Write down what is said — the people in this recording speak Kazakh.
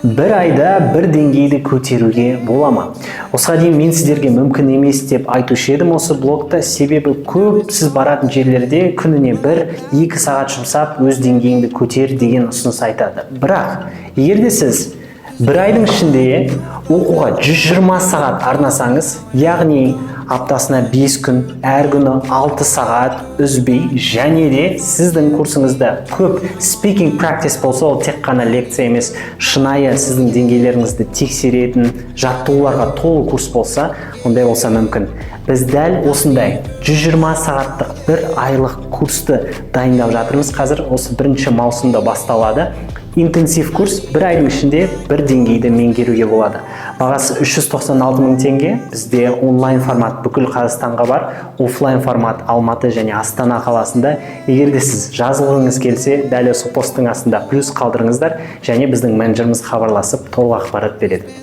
Бір айда бір деңгейді көтеруге бола ма? Осыған дейін мен сіздерге мүмкін емес деп айтушы едім осы блогта, себебі көп сіз баратын жерлерде күніне 1-2 сағат жұмсап өз деңгейіңді көтер деген ұсыныс айтады. Бірақ егер де сіз бір айдың ішінде оқуға 120 сағат арнасаңыз, яғни аптасына 5 күн, әр күні 6 сағат үзбей, және де сіздің курсыңызда көп speaking practice болса, ол тек қана лекция емес, шынайы сіздің деңгейлеріңізді тексеретін жаттығуларға толы курс болса, ондай болса мүмкін. Біз дәл осындай 120 сағаттық бір айлық курсты дайындап жатырмыз. Қазір осы 1 маусымда басталады. Интенсив курс бір айдың ішінде бір деңгейді меңгеруге болады. Бағасы 396 мың теңге. Бізде онлайн формат бүкіл Қазақстанға бар, офлайн формат Алматы және Астана қаласында. Егер де сіз жазылғыңыз келсе, дәл осы посттың астында плюс қалдырыңыздар, және біздің менеджеріміз хабарласып толық ақпарат береді.